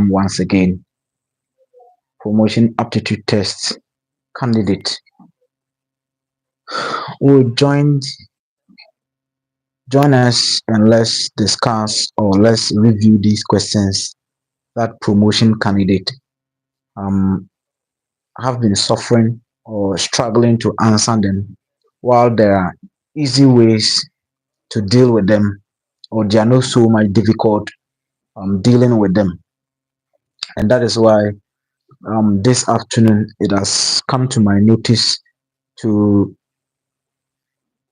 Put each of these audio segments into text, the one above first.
welcome once again. Promotion aptitude test candidate. Will join us and let's discuss or let's review these questions that promotion candidate um have been suffering or struggling to answer them, while there are easy ways to deal with them, or they are not so much difficult dealing with them. And that is why this afternoon it has come to my notice to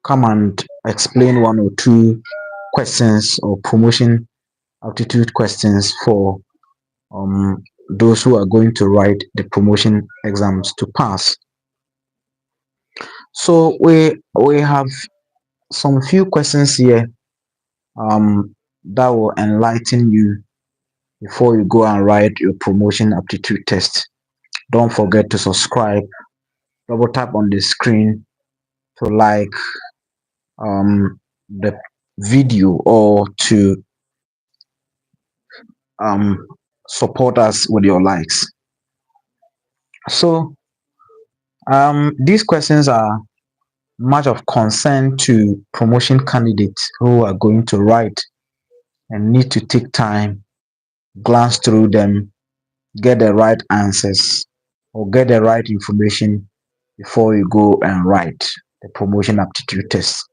come and explain one or two questions or promotion aptitude questions for um, those who are going to write the promotion exams to pass. So we have some few questions here that will enlighten you before you go and write your promotion aptitude test. Don't forget to subscribe. Double tap on the screen to like the video or to um, support us with your likes. So these questions are much of concern to promotion candidates who are going to write and need to take time, glance through them, get the right answers or get the right information before you go and write the promotion aptitude test.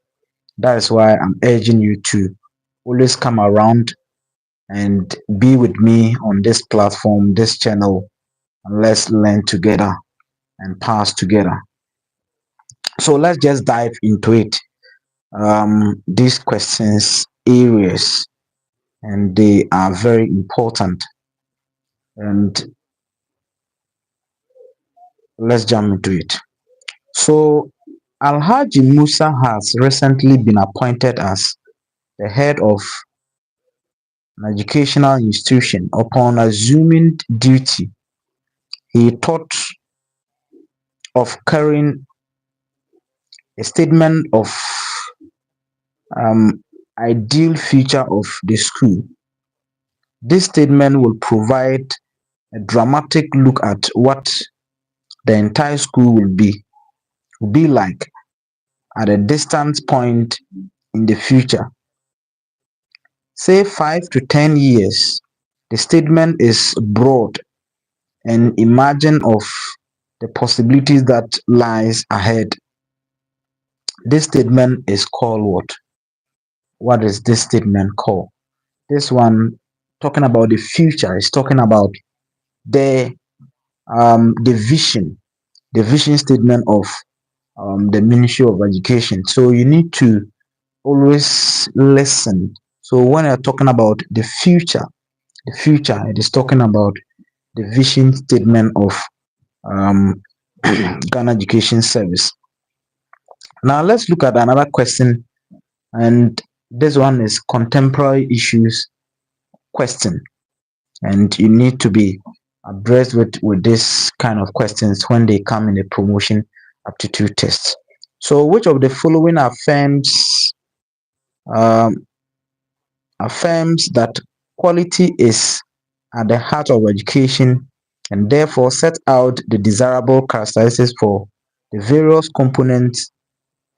That is why I'm urging you to always come around and be with me on this platform, this channel, and let's learn together and pass together. So let's just dive into it. These questions areas, and they are very important. And let's jump into it. So Alhaji Musa has recently been appointed as the head of an educational institution. Upon assuming duty, he thought of carrying a statement of ideal future of the school. This statement will provide a dramatic look at what the entire school will be like at a distant point in the future. Say 5 to 10 years. The statement is broad and imagine of the possibilities that lies ahead. This statement is called what? What is this statement called? This one talking about the future is talking about the the vision statement of the Ministry of Education. So you need to always listen. So when you're talking about the future, it is talking about the vision statement of um, Ghana Education Service. Now let's look at another question, and this one is contemporary issues question, and you need to be abreast with this kind of questions when they come in the promotion aptitude test. So which of the following um, affirms that quality is at the heart of education and therefore set out the desirable characteristics for the various components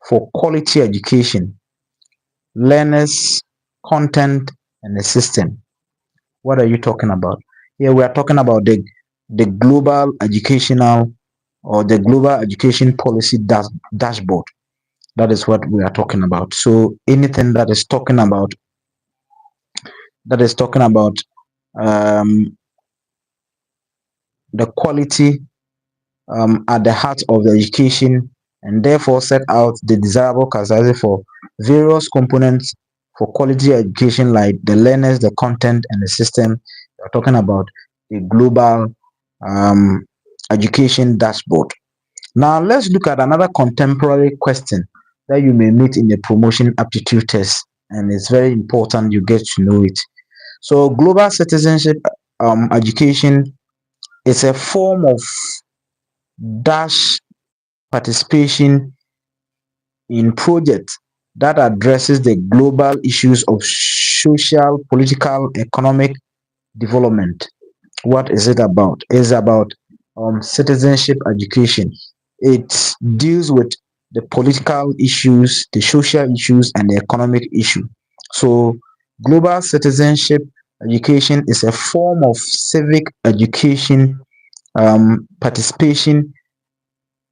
for quality education: learners, content, and the system? What are you talking about? Here we are talking about the global educational or the global education policy dashboard. That is what we are talking about. So anything that is talking about um, the quality at the heart of the education and therefore set out the desirable characteristics for various components for quality education like the learners, the content, and the system. We're talking about the global um, education dashboard. Now let's look at another contemporary question that you may meet in the promotion aptitude test, and it's very important you get to know it. So global citizenship education is a form of dash participation in projects that addresses the global issues of social, political, economic development. What is it about? It's about citizenship education. It deals with the political issues, the social issues, and the economic issue. So, global citizenship education is a form of civic education participation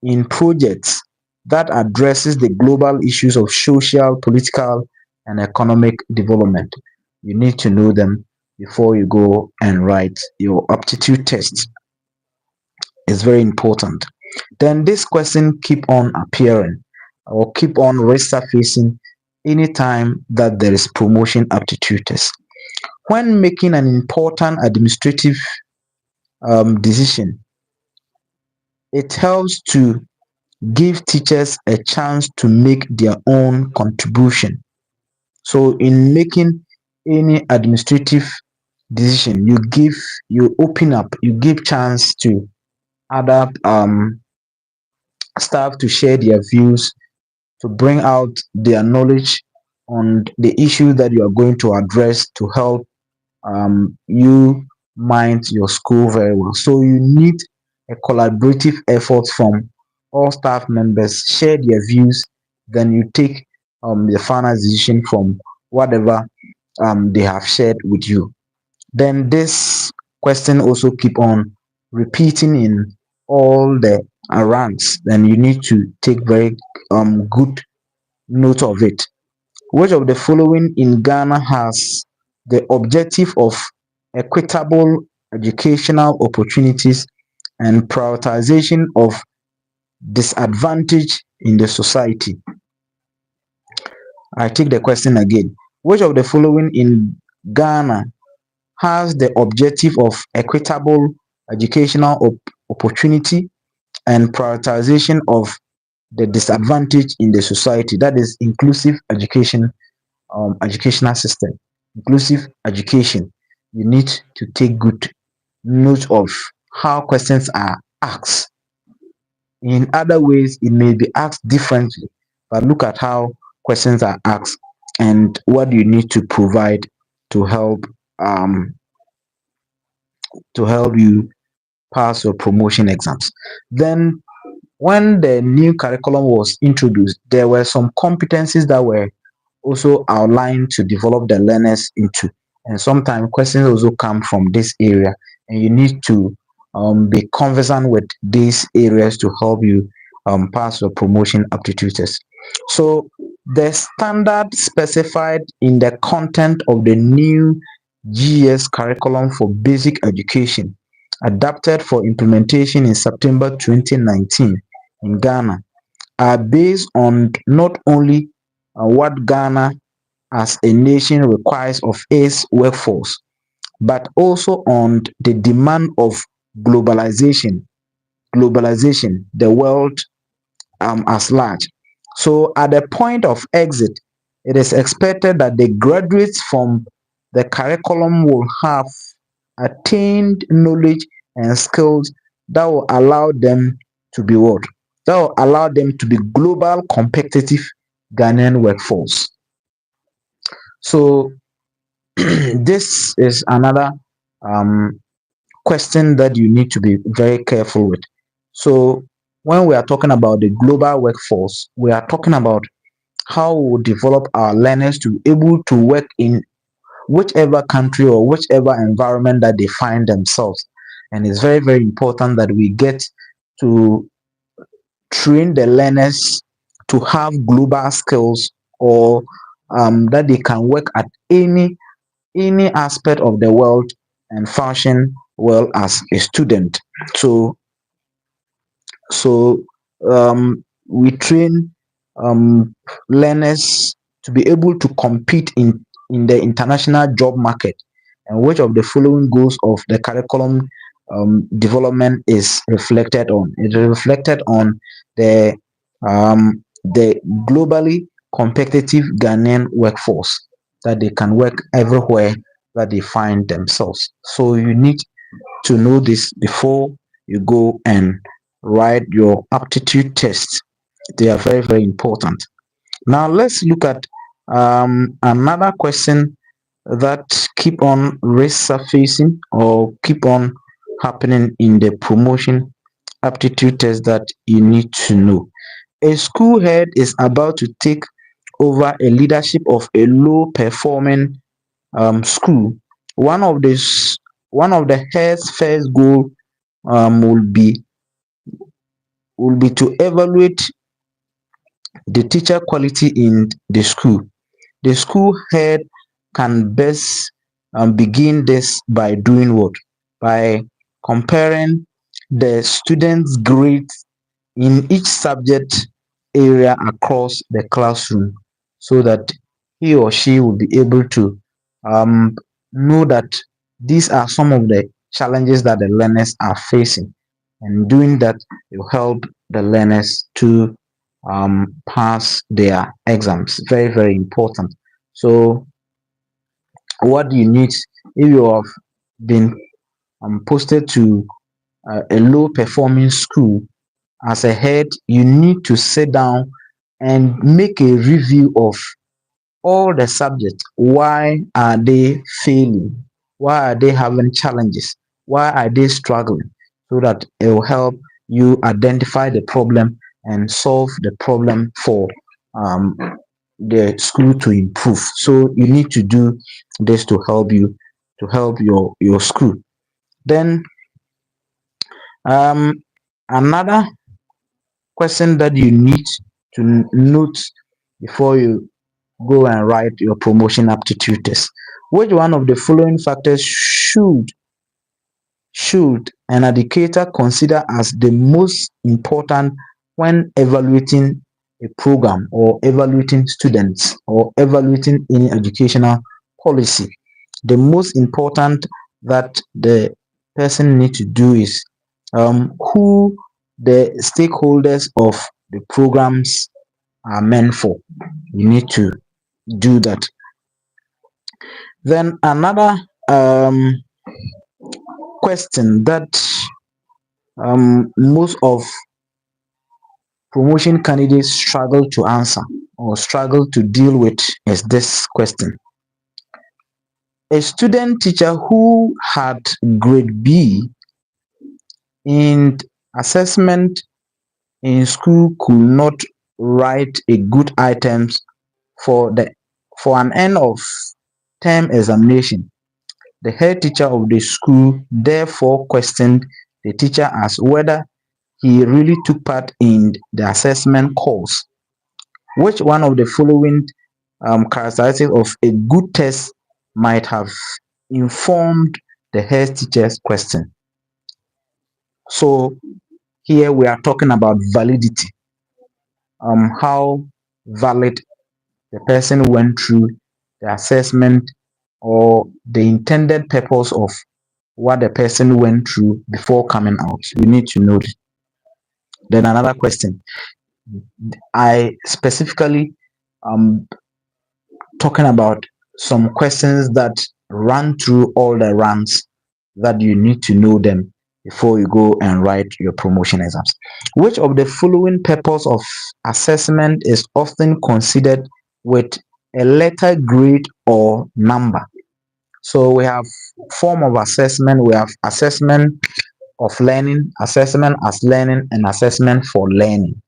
in projects that addresses the global issues of social, political, and economic development. You need to know them before you go and write your aptitude test. It's very important. Then this question keep on appearing or keep on resurfacing anytime that there is promotion aptitude test. When making an important administrative decision, it helps to give teachers a chance to make their own contribution. So in making any administrative decision, you open up, you give chance to other staff to share their views, to bring out their knowledge on the issue that you are going to address to help you mind your school very well. So you need a collaborative effort from all staff members, share their views, then you take the final decision from whatever they have shared with you. Then this question also keep on repeating in all the ranks. Then you need to take very good note of it. Which of the following in Ghana has the objective of equitable educational opportunities and prioritization of disadvantage in the society? I take the question again. Which of the following in Ghana has the objective of equitable educational opportunity and prioritization of the disadvantage in the society? That is inclusive education, educational system, inclusive education. You need to take good note of how questions are asked. In other ways, it may be asked differently, but look at how questions are asked and what you need to provide to help um, to help you pass your promotion exams. Then, when the new curriculum was introduced, there were some competencies that were also outlined to develop the learners into. And sometimes questions also come from this area, and you need to be conversant with these areas to help you pass your promotion aptitude test. So the standard specified in the content of the new GS curriculum for basic education, adapted for implementation in September 2019 in Ghana, are based on not only what Ghana as a nation requires of its workforce, but also on the demand of globalization, the world as large. So at the point of exit, it is expected that the graduates from the curriculum will have attained knowledge and skills that will allow them to be what? That will allow them to be global competitive Ghanaian workforce. So this is another um, question that you need to be very careful with. So when we are talking about the global workforce, we are talking about how we develop our learners to be able to work in whichever country or whichever environment that they find themselves. And it's very, very important that we get to train the learners to have global skills or that they can work at any aspect of the world and function well as a student. We train um, learners to be able to compete in the international job market. And which of the following goals of the curriculum development is reflected on? It is reflected on the globally competitive Ghanaian workforce, that they can work everywhere that they find themselves. So you need to know this before you go and write your aptitude tests. They are very, very important. Now let's look at another question that keep on resurfacing or keep on happening in the promotion aptitude test that you need to know. A school head is about to take over a leadership of a low performing school. One of the head's first goal will be to evaluate the teacher quality in the school. The school head can best begin this by doing what? By comparing the students' grades in each subject area across the classroom, so that he or she will be able to um, know that these are some of the challenges that the learners are facing, and doing that will help the learners to pass their exams. Very, very important. So what do you need if you have been posted to a low performing school? As a head, you need to sit down and make a review of all the subjects. Why are they failing? Why are they having challenges? Why are they struggling? So that it will help you identify the problem and solve the problem for um, the school to improve. So you need to do this to help you, to help your school. Then um, another question that you need to note before you go and write your promotion aptitude test: which one of the following factors should an educator consider as the most important when evaluating a program, or evaluating students, or evaluating any educational policy? The most important that the person need to do is who the stakeholders of the programs are meant for. You need to do that. Then another question that most of promotion candidates struggle to answer, or struggle to deal with, is this question: a student teacher who had grade B in assessment in school could not write a good items for the for an end of term examination. The head teacher of the school therefore questioned the teacher as whether he really took part in the assessment course. Which one of the following characteristics of a good test might have informed the head teacher's question? So here we are talking about validity, how valid the person went through the assessment, or the intended purpose of what the person went through before coming out. You need to know this. Then another question, I specifically um talking about some questions that run through all the ranks, that you need to know them before you go and write your promotion exams. Which of the following purpose of assessment is often considered with a letter, grade, or number? So we have form of assessment. We have assessment of learning, assessment as learning, and assessment for learning.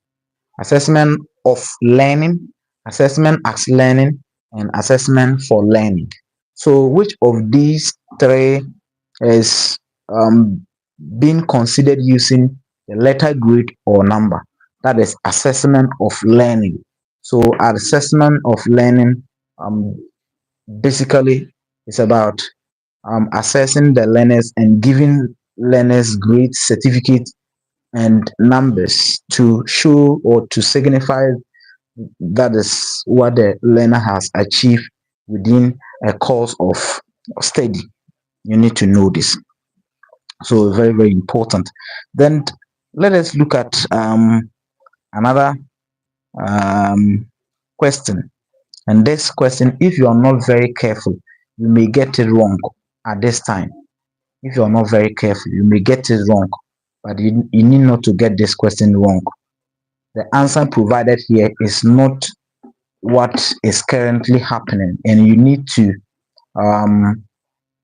Assessment of learning, assessment as learning, and assessment for learning. So which of these three is being considered using the letter, grade, or number? That is assessment of learning. So assessment of learning um, basically is about assessing the learners and giving learners grades, certificates, and numbers to show or to signify that is what the learner has achieved within a course of study. You need to know this. So very, very important. Then let us look at another um, question. And this question, if you are not very careful, you may get it wrong at this time. If you are not very careful, you may get it wrong, but you need not to get this question wrong. The answer provided here is not what is currently happening, and you need to um,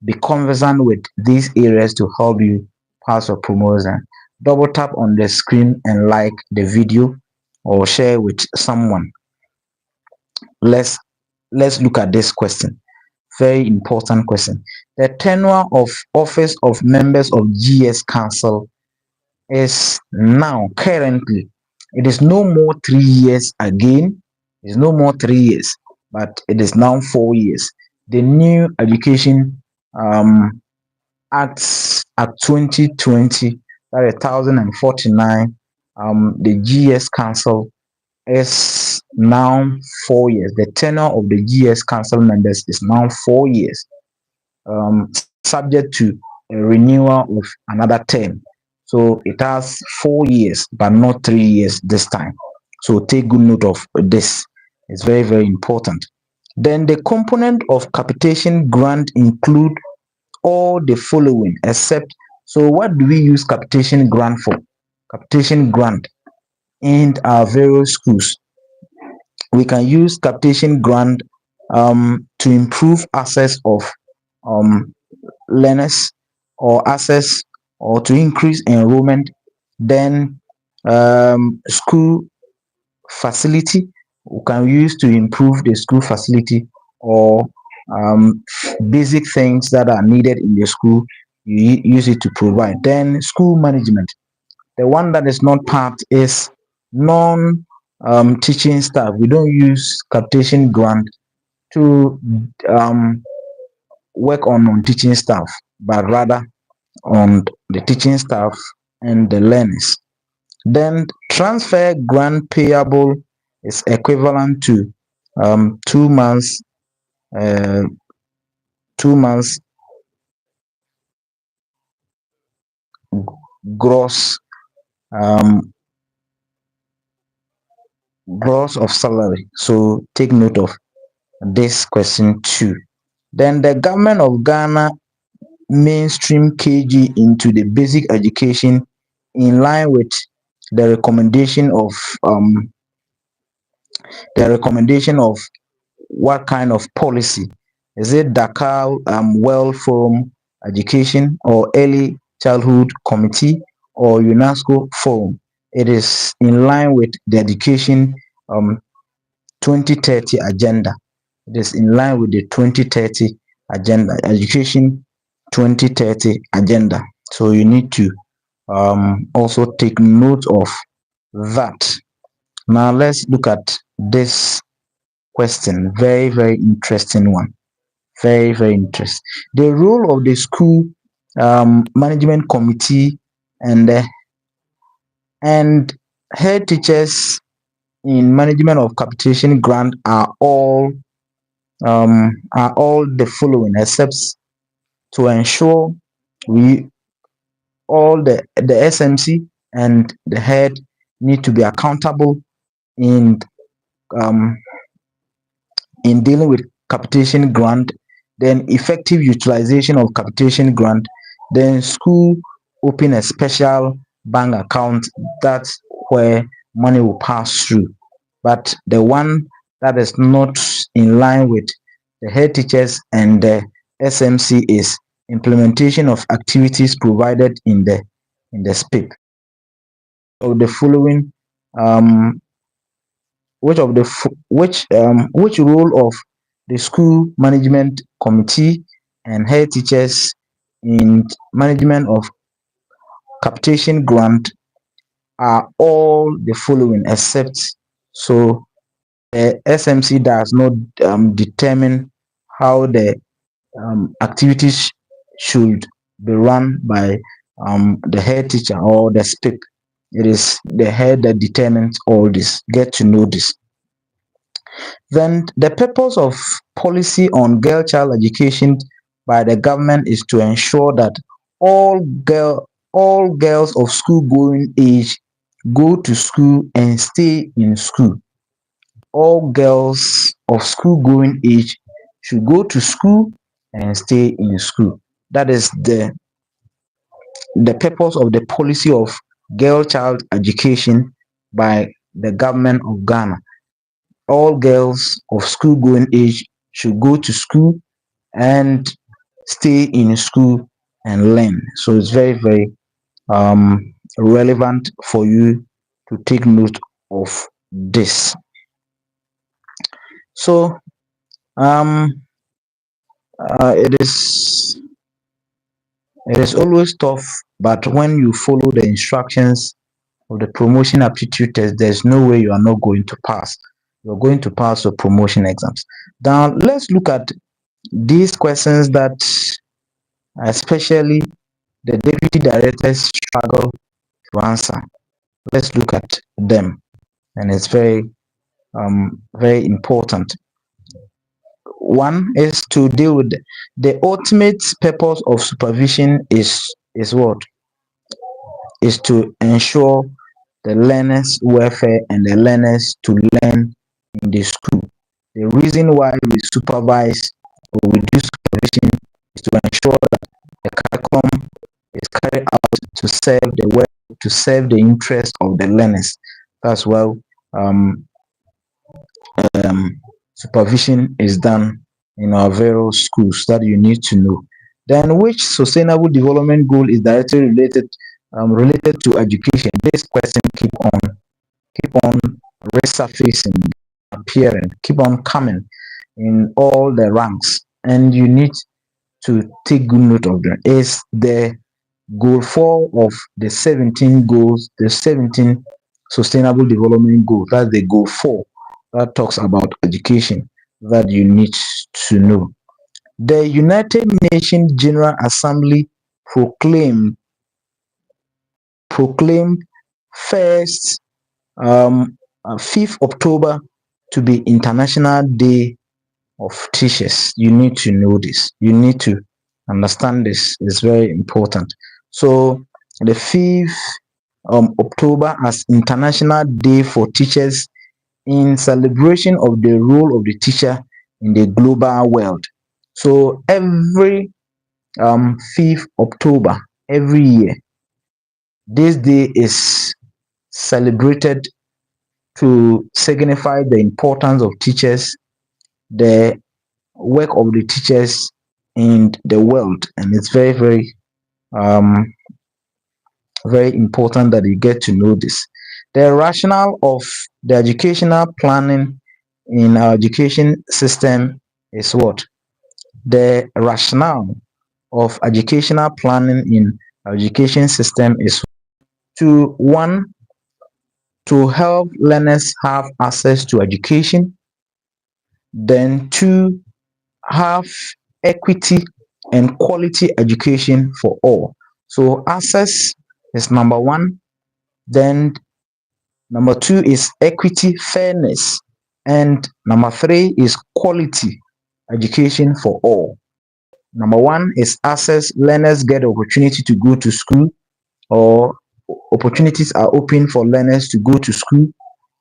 be conversant with these areas to help you parts of promotion. Double tap on the screen and like the video or share with someone. Let's look at this question. Very important question. The tenure of office of members of GS Council is now currently, it is no more 3 years again. It's no more 3 years, but it is now 4 years. The new education acts at 2020, that is 1049, the GS Council is now 4 years. The tenure of the GS Council members is now 4 years, subject to a renewal of another term. So it has 4 years, but not 3 years this time. So take good note of this. It's very, very important. Then the component of capitation grant include all the following except, so what do we use capitation grant for? Capitation grant in our various schools, we can use capitation grant to improve access of um, learners or access or to increase enrollment. Then school facility, we can use to improve the school facility or basic things that are needed in the school, you use it to provide. Then school management, the one that is not part is non teaching staff. We don't use capitation grant to work on non-teaching staff, but rather on the teaching staff and the learners. Then transfer grant payable is equivalent to 2 months, uh, 2 months gross um, gross of salary. So take note of this question too. Then the government of Ghana mainstream KG into the basic education in line with the recommendation of um, what kind of policy? Is it Dakar World Forum Education or Early Childhood Committee or UNESCO Forum? It is in line with the education 2030 agenda. It is in line with the 2030 agenda, education 2030 agenda. So you need to also take note of that. Now let's look at this question. Very, very interesting one. Very, very interesting. The role of the school management committee and and head teachers in management of capitation grant are all the following, except to ensure we all the SMC and the head need to be accountable in um, in dealing with capitation grant, then effective utilization of capitation grant, then school open a special bank account, that's where money will pass through. But the one that is not in line with the head teachers and the SMC is implementation of activities provided in the SPIP. Of the following, um, which role of the school management committee and head teachers in management of capitation grant are all the following except, so the SMC does not determine how the activities should be run by the head teacher or the SPIP. It is the head that determines all this. Get to know this. Then the purpose of policy on girl child education by the government is to ensure that all girls of school going age go to school and stay in school. All girls of school going age should go to school and stay in school. That is the purpose of the policy of girl child education by the government of Ghana. All girls of school going age should go to school and stay in school and learn. So it's very, very relevant for you to take note of this. So um, it is always tough, but when you follow the instructions of the promotion aptitude test, there's no way you are not going to pass. You're going to pass your promotion exams. Now, let's look at these questions that especially the deputy directors struggle to answer. Let's look at them, and it's very important. One is to deal with the ultimate purpose of supervision is what? Is to ensure the learners' welfare and the learners to learn in the school. The reason why we supervise or we do supervision is to ensure that the curriculum is carried out to serve the well, to serve the interest of the learners. That's why um, supervision is done in our various schools that you need to know. Then, which sustainable development goal is directly related to education? This question keep on resurfacing, appearing, keep on coming in all the ranks, and you need to take good note of them. Is the goal 4 of the 17 goals, the 17 sustainable development goals. That's the goal 4 that talks about education that you need to know. The United Nations General Assembly proclaimed proclaimed first 5th October to be International Day of Teachers. You need to know this. You need to understand this. It's very important. So the 5th October as International Day for Teachers in celebration of the role of the teacher in the global world. So every 5th October every year, this day is celebrated to signify the importance of teachers, the work of the teachers in the world, and it's um, very important that you get to know this. The rationale of the educational planning in our education system is what? The rationale of educational planning in our education system is to one, to help learners have access to education, then two, have equity and quality education for all. So access is number one, then number two is equity, fairness, and number three is quality education for all. Number one is access, learners get the opportunity to go to school, or opportunities are open for learners to go to school.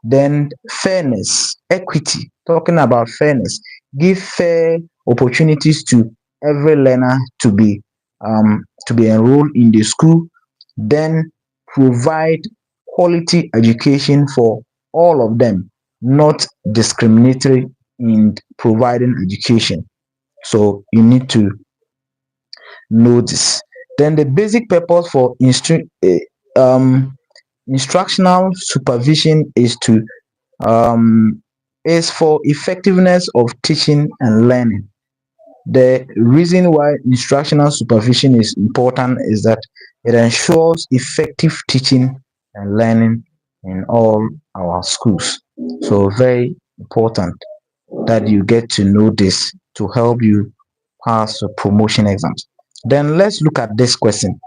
Then fairness, equity, talking about fairness, give fair opportunities to every learner to be enrolled in the school. Then provide quality education for all of them, not discriminatory in providing education. So you need to know this. Then the basic purpose for instructional supervision um, is for effectiveness of teaching and learning. The reason why instructional supervision is important is that it ensures effective teaching and learning in all our schools. So very important that you get to know this to help you pass the promotion exams. Then let's look at this question.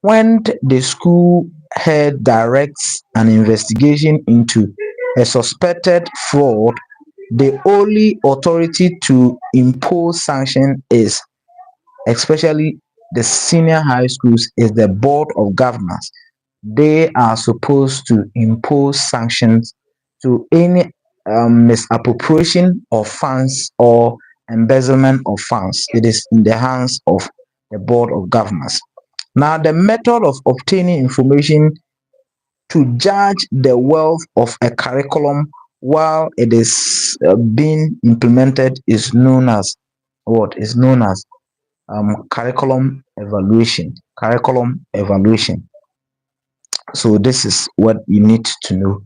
When the school head directs an investigation into a suspected fraud, the only authority to impose sanction is, especially the senior high schools, is the board of governors. They are supposed to impose sanctions to any misappropriation of funds or embezzlement of funds. It is in the hands of the board of governors. Now, the method of obtaining information to judge the wealth of a curriculum while it is being implemented is known as what? Is known as curriculum evaluation. curriculum evaluation. So this is what you need to know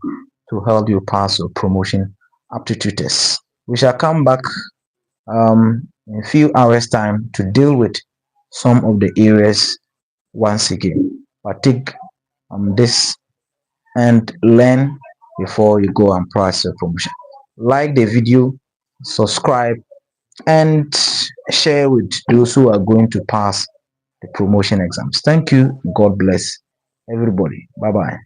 to help you pass your promotion aptitude test. We shall come back in a few hours time to deal with some of the areas once again. But take this and learn before you go and pass your promotion. Like the video, subscribe, and share with those who are going to pass the promotion exams. Thank you. God bless everybody. Bye bye.